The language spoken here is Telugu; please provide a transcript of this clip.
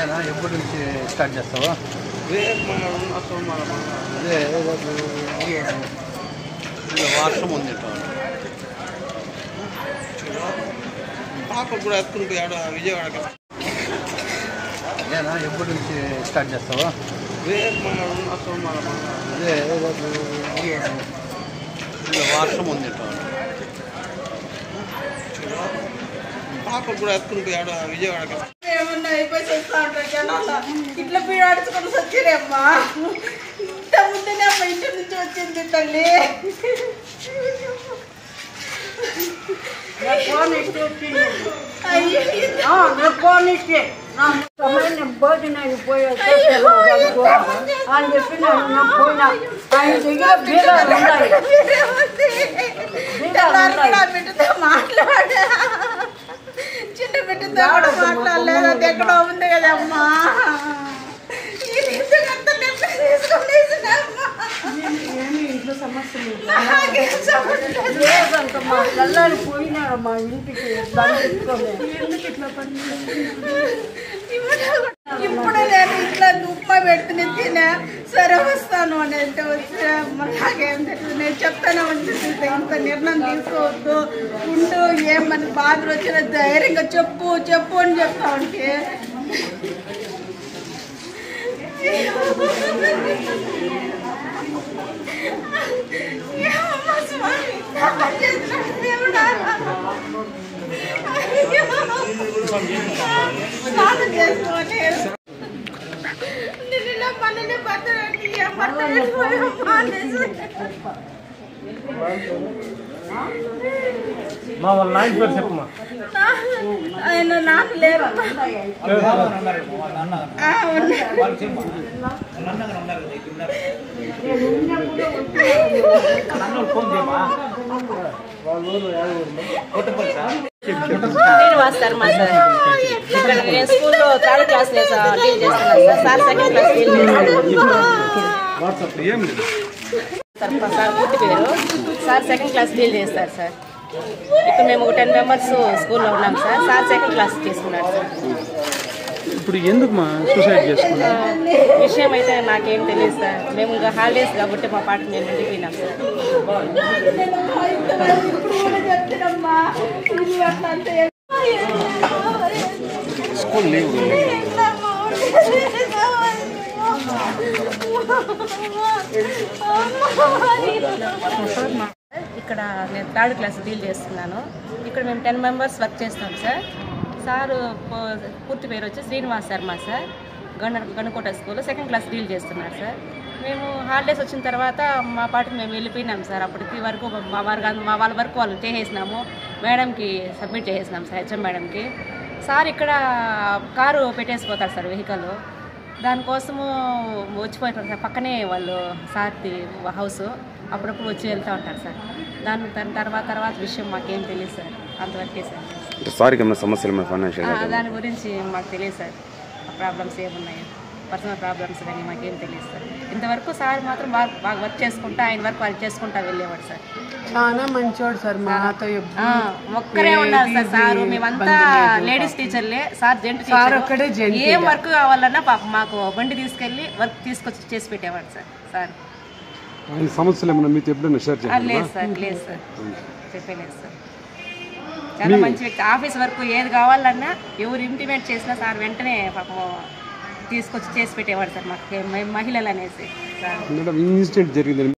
ఏనా ఎప్పటి నుంచి స్టార్ట్ చేస్తావా? అదే వర్షం ఉంది పాప కూడా ఎత్తుకుని పోయాడు విజయవాడకి. ఏనా ఎప్పటి నుంచి స్టార్ట్ చేస్తావా? అదే వర్షం ఉంది పాప కూడా ఎత్తుకుని పోయాడు విజయవాడకి. ఏమన్నా అయిపోయి వస్తా ఉంటారు జనాలు. ఇట్లా పీడాడుచుకొని వచ్చారేమ్మా. ఇంత ముందునే అమ్మ ఇంటి నుంచి వచ్చింది తల్లి. భోజనానికి పోయి అని చెప్పి పోయినా ఆయన దగ్గర బీరాలు బిడ్డతో మాట్లాడా, చిన్న బిడ్డతో కూడా మాట్లాడలేదు. అది ఎక్కడో ఉంది కదమ్మా. ఇంట్లో సమస్యలు పోయినారు మా ఇంటికి ఎందుకు ఇట్లా ఇప్పుడు నేను ఇట్లా ఉప్మా పెడుతున్నా తినా, సరే వస్తాను అని అంటే వచ్చి నాకేం తెలియదు. నేను చెప్తానే ఉంటుంది ఇంత నిర్ణయం తీసుకోవద్దు, ఉండు, ఏమని బాధలు వచ్చినా ధైర్యంగా చెప్పు చెప్పు అని చెప్తా ఉంటే స్నానం చేసుకోవాలి. నేను ఇలా పనులు పట్టడానికి మా వాళ్ళ నాయన పేరు చెప్పమ్మా. ఆయన నాకు లేరు. శ్రీనివాస్ శర్మ సార్. ఇక్కడ నేను స్కూల్లో థర్డ్ క్లాస్ డీల్ చేస్తున్నాను sir. Sir second class deal చేస్తారు సార్. పూర్తి పేరు సార్ సెకండ్ క్లాస్ డీల్ చేస్తారు సార్. ఇప్పుడు మేము 10 మెంబర్స్ స్కూల్లో ఉన్నాం సార్. సార్ సెకండ్ క్లాస్ చేసుకున్నారు సార్. ఇప్పుడు ఎందుకు మా సూసైడ్ చేసుకున్నాం విషయం అయితే నాకేం తెలియదు సార్. మేము ఇంకా హాలిడేస్ కాబట్టి మా పాటకు మేము ఇంటికి పోయినాం సార్. స్కూల్ లీవ్ ఇక్కడ నేను థర్డ్ క్లాస్ డీల్ చేస్తున్నాను. ఇక్కడ మేము 10 మెంబర్స్ వర్క్ చేస్తాం సార్. సారు పూర్తి పేరు వచ్చి శ్రీనివాస్ శర్మ సార్. గణకోట స్కూల్లో సెకండ్ క్లాస్ డీల్ చేస్తున్నారు సార్. మేము హాలిడేస్ వచ్చిన తర్వాత మా పాటికి మేము వెళ్ళిపోయినాం సార్. అప్పటికి వరకు మా వాళ్ళ వరకు వాళ్ళు చేసేసినాము. మేడంకి సబ్మిట్ చేసేసినాం సార్, హెచ్ఎం మేడంకి. సార్ ఇక్కడ కారు పెట్టేసిపోతారు సార్, వెహికల్. దానికోసము వచ్చిపోతారు సార్. పక్కనే వాళ్ళు సార్ది హౌస్. అప్పుడప్పుడు వచ్చి వెళ్తూ ఉంటారు సార్. దాని తర్వాత విషయం మాకేం తెలియదు సార్. అంతవరకే సార్. దాని గురించి మాకు తెలియదు సార్. ప్రాబ్లమ్స్ ఏమున్నాయో, పర్సనల్ ప్రాబ్లమ్స్ కానీ మాకేం తెలియదు సార్. ఇంతవరకు సార్ మాత్రం బాగా వర్క్ చేసుకుంటా, ఆయన వర్క్ వర్క్ చేసుకుంటా వెళ్ళేవాడు సార్. చాలా మంచివాడు సార్. మాతో ఒక్కరే ఉన్నారు సార్. సారు మేమంతా లేడీస్ టీచర్లే. సార్ జెంట్ ఒక్కడే. ఏం వర్క్ కావాలన్నా మాకు బండి తీసుకెళ్ళి వర్క్ తీసుకొచ్చి చేసి పెట్టేవాడు సార్. సార్ సమస్యలు ఏమన్నా మీతో ఎప్పుడైనా షేర్ చేయాలి? లేదు సార్, లేదు సార్, చెప్పలేదు సార్. చాలా మంచి వ్యక్తి. ఆఫీస్ వర్క్ ఏది కావాలన్నా ఎవరు ఇంటిమేట్ చేసినా సార్ వెంటనే పాపం తీసుకొచ్చి చేసి పెట్టేవాడు సార్ మాకు, మహిళలు అనేసి సార్. ఇన్సిడెంట్ జరిగింది